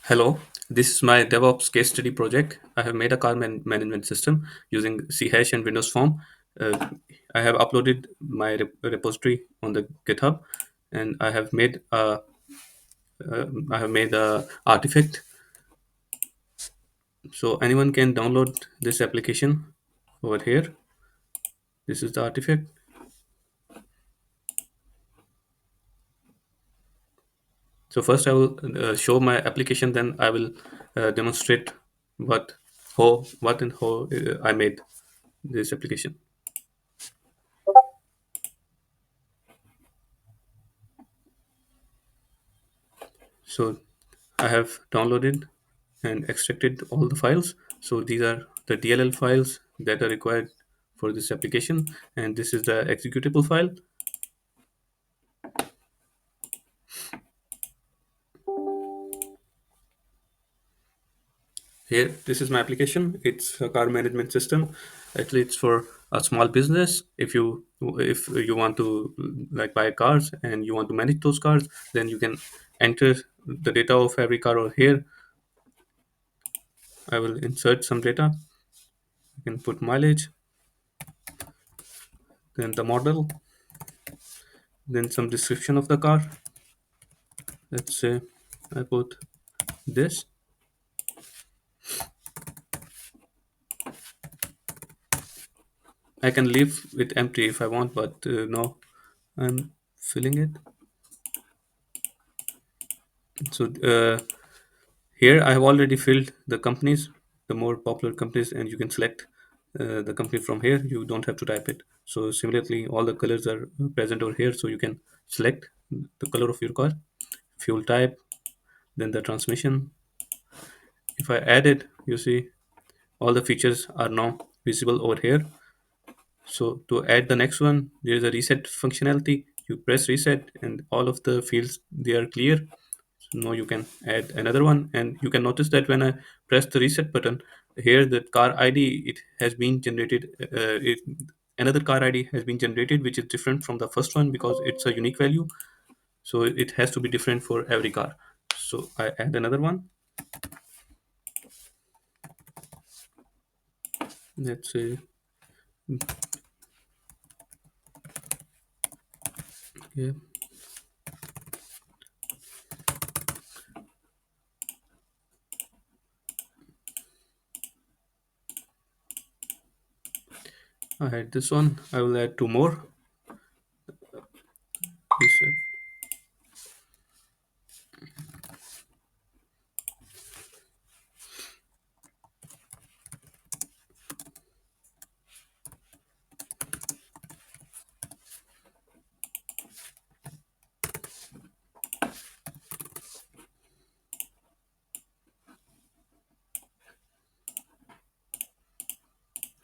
Hello, this is my DevOps case study project. I have made a car management system using Chash and Windows Form. Uh, I have uploaded my repository on the GitHub, and I have made a artifact, so anyone can download this application over here. This is the artifact. So first, I will show my application. Then I will demonstrate what and how I made this application. So I have downloaded and extracted all the files. So these are the DLL files that are required for this application, and this is the executable file. Here, this is my application. It's a car management system. Actually, it's for a small business. If you want to like buy cars and you want to manage those cars, then you can enter the data of every car over here. I will insert some data. You can put mileage, then the model, then some description of the car. Let's say I put this. I can leave it empty if I want, but no, I'm filling it. So here I have already filled the companies, the more popular companies, and you can select the company from here. You don't have to type it. So similarly, all the colors are present over here, so you can select the color of your car, fuel type, then the transmission. If I add it, you see all the features are now visible over here. So to add the next one, there is a reset functionality. You press reset and all of the fields, they are clear. So now you can add another one, and you can notice that when I press the reset button, here the car ID it has been generated. Another car ID has been generated, which is different from the first one because it's a unique value. So it has to be different for every car. So I add another one. Let's say yeah, I had this one. I will add two more. Reset.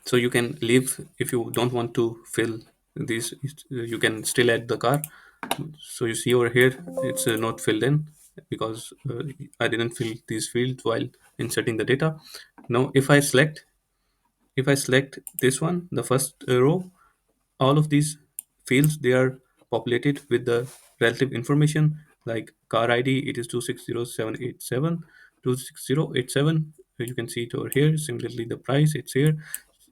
So you can leave if you don't want to fill these. You can still add the car. So you see over here, it's not filled in because I didn't fill these fields while inserting the data. Now if I select this one, the first row, all of these fields they are populated with the relative information like car ID. It is 260787 26087. You can see it over here. Similarly, the price it's here.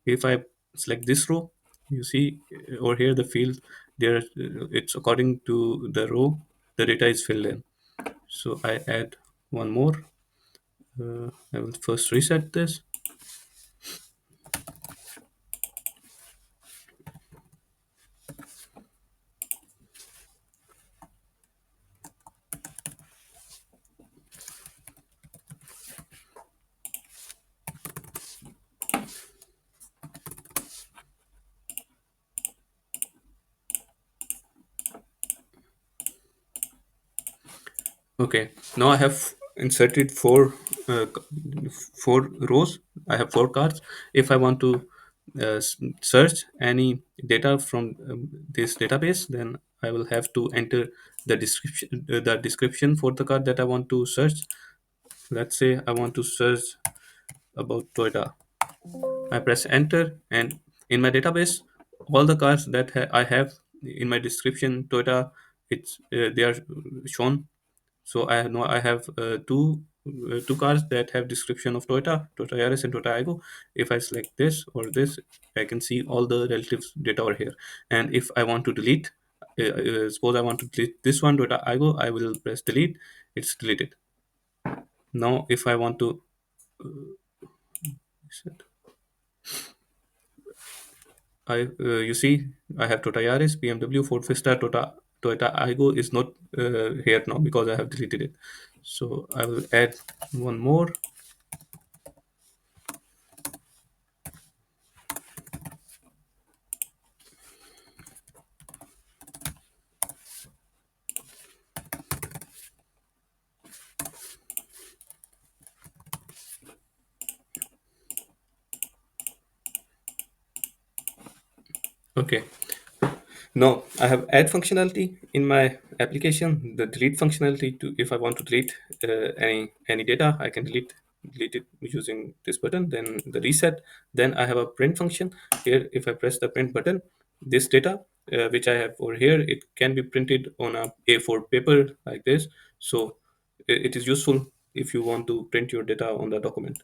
If I select this row, you see over here the field there. It's according to the row the data is filled in. So I add one more. I will first reset this. Okay, now I have inserted four rows. I have four cards. If I want to search any data from this database, then I will have to enter the description for the card that I want to search. Let's say I want to search about Toyota. I press enter, and in my database, all the cars that I have in my description Toyota, it's they are shown. So I have two two cars that have description of Toyota Yaris and Toyota Aygo. If I select this or this, I can see all the relative data over here. And if I want to delete, suppose I want to delete this one Toyota Aygo, I will press delete. It's deleted. Now, if I want to, you see, I have Toyota Yaris, BMW, Ford Fiesta, Toyota Aygo is not here now because I have deleted it. So I will add one more. Okay. No, I have add functionality in my application. The delete functionality to if I want to delete any data, I can delete it using this button. Then the reset. Then I have a print function here. If I press the print button, this data which I have over here, it can be printed on a A4 paper like this. So it is useful if you want to print your data on the document.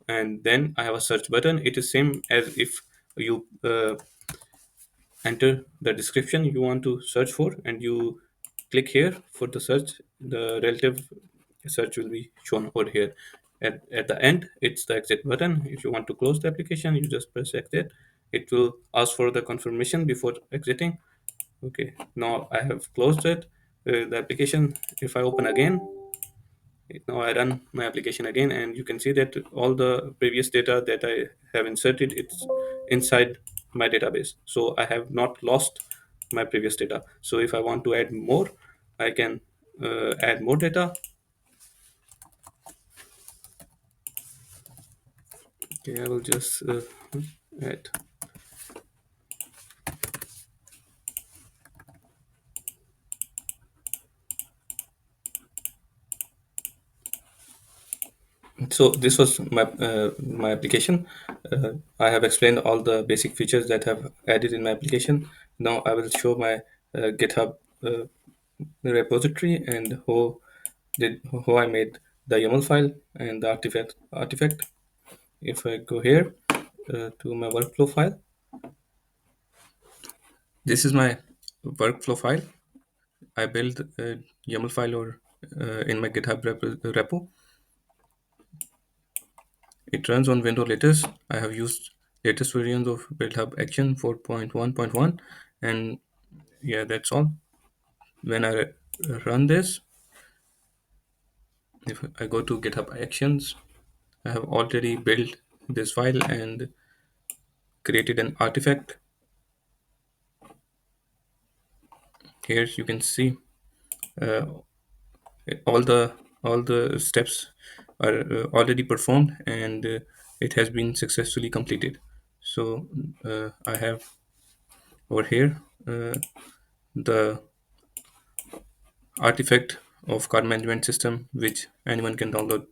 And then I have a search button. It is same as if you enter the description you want to search for, and you click here for the search. The relative search will be shown over here. At the end, it's the exit button. If you want to close the application, you just press exit. It will ask for the confirmation before exiting. Okay, now I have closed it, the application. If I open again, now I run my application again, and you can see that all the previous data that I have inserted, it's inside my database. So I have not lost my previous data. So if I want to add more, I can add more data. Okay, I will just add. So this was my application. I have explained all the basic features that have added in my application. Now I will show my GitHub repository and how I made the YAML file and the artifact. If I go here to my workflow file, this is my workflow file. I built a YAML file or in my GitHub repo. It runs on Windows latest. I have used latest versions of GitHub Action 4.1.1, and yeah, that's all. When I run this, if I go to GitHub Actions, I have already built this file and created an artifact. Here you can see uh, all the steps are already performed, and it has been successfully completed. So I have over here the artifact of car management system, which anyone can download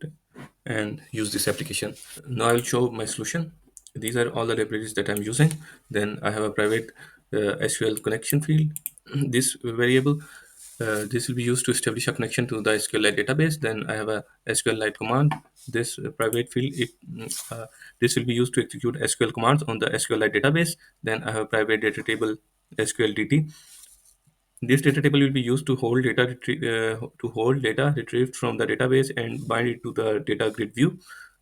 and use this application. Now I will show my solution. These are all the libraries that I'm using. Then I have a private SQL connection field. This variable, this will be used to establish a connection to the SQLite database. Then I have a SQLite command. This private field, this will be used to execute SQL commands on the SQLite database. Then I have a private data table SQLDT. This data table will be used to hold data retrieved from the database and bind it to the data grid view.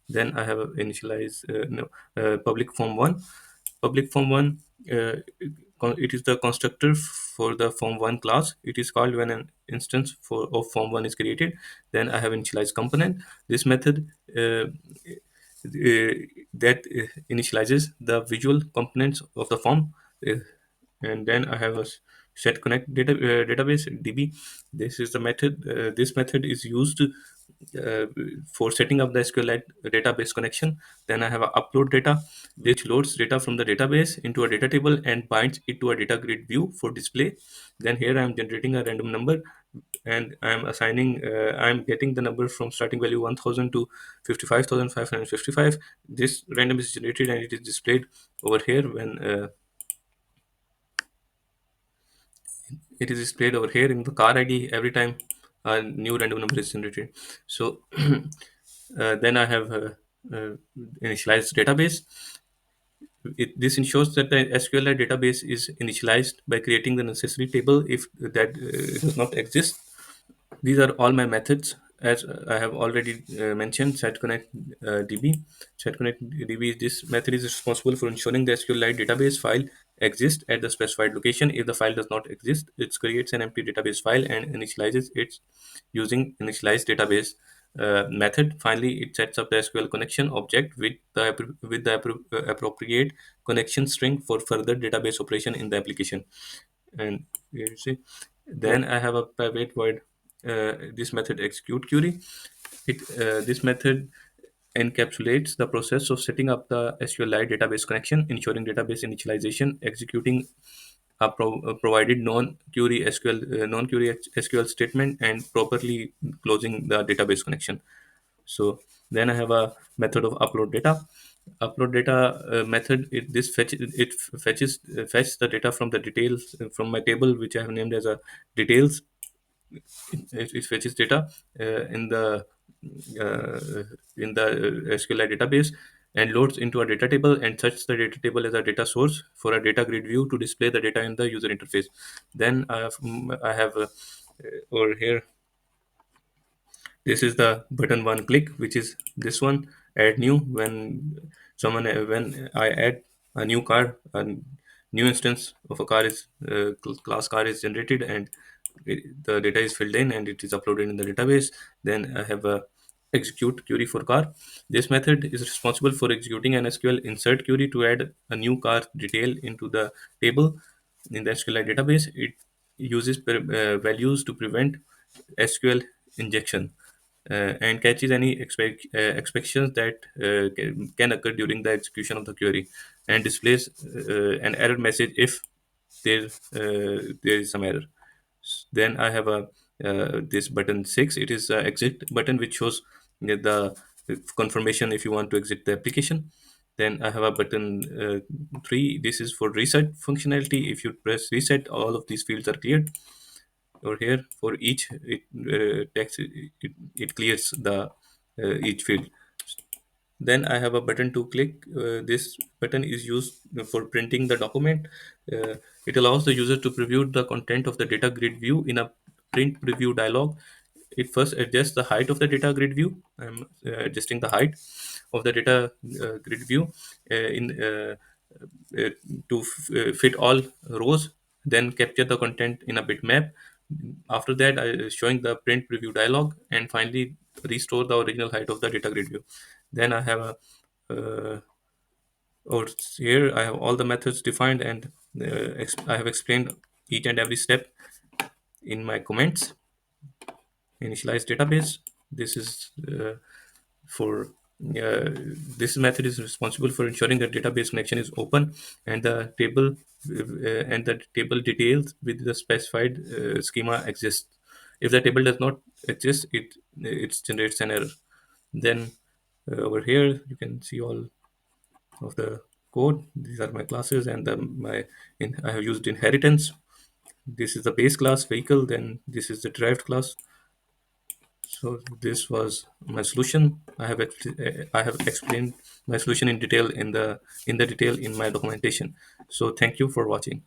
Then I have a initialize no, public form one. Public form one. It is the constructor for the form one class. It is called when an instance of form one is created. Then I have initialize component. This method that initializes the visual components of the form. And then I have a set connect database db. This is the method. This method is used uh, for setting up the SQLite database connection. Then I have a upload data. This loads data from the database into a data table and binds it to a data grid view for display. Then here I am generating a random number, and I am assigning. I am getting the number from starting value 1000 to 55,555. This random is generated and it is displayed over here when it is displayed over here in the car ID every time a new random number is generated. So then I have uh, initialized database. This ensures that the SQLite database is initialized by creating the necessary table if that does not exist. These are all my methods. As I have already mentioned, setconnect DB. Setconnect DB, this method is responsible for ensuring the SQLite database file exists at the specified location. If the file does not exist, it creates an empty database file and initializes it using initialize database method. Finally, it sets up the SQL connection object with the appropriate connection string for further database operation in the application. And you see, Yeah. then I have a private void. This method execute query. This method encapsulates the process of setting up the SQLite database connection, ensuring database initialization, executing a provided non-query SQL statement, and properly closing the database connection. So then I have a method of upload data. Upload data method. Fetch the data from the details from my table, which I have named as a details. It fetches data in the SQLite database and loads into a data table and sets the data table as a data source for a data grid view to display the data in the user interface. Then I have over here, this is the button one click, which is this one, add new. When I add a new car, a new instance of a car is class car is generated, and the data is filled in and it is uploaded in the database. Then I have a execute query for car. This method is responsible for executing an SQL insert query to add a new car detail into the table in the SQLite database. It uses values to prevent SQL injection and catches any expectations that can occur during the execution of the query, and displays an error message if there is some error. Then I have a this button 6. It is a exit button which shows the confirmation if you want to exit the application. Then I have a button 3. This is for reset functionality. If you press reset, all of these fields are cleared. Over here, for each it clears the each field. Then I have a button to click. This button is used for printing the document. uh, it allows the user to preview the content of the data grid view in a print preview dialog. It first adjusts the height of the data grid view. I'm adjusting the height of the data grid view in uh, fit all rows, then capture the content in a bitmap. After that, showing the print preview dialog, and finally restore the original height of the data grid view. Then I have a over here I have all the methods defined, and I have explained each and every step in my comments. Initialize database. This is for this method is responsible for ensuring that database connection is open and the table details with the specified schema exists. If the table does not exist, it generates an error. Then over here you can see all of the code. These are my classes, and I have used inheritance. This is the base class vehicle. Then this is the derived class. So this was my solution. I have explained my solution in detail in the detail in my documentation. So thank you for watching.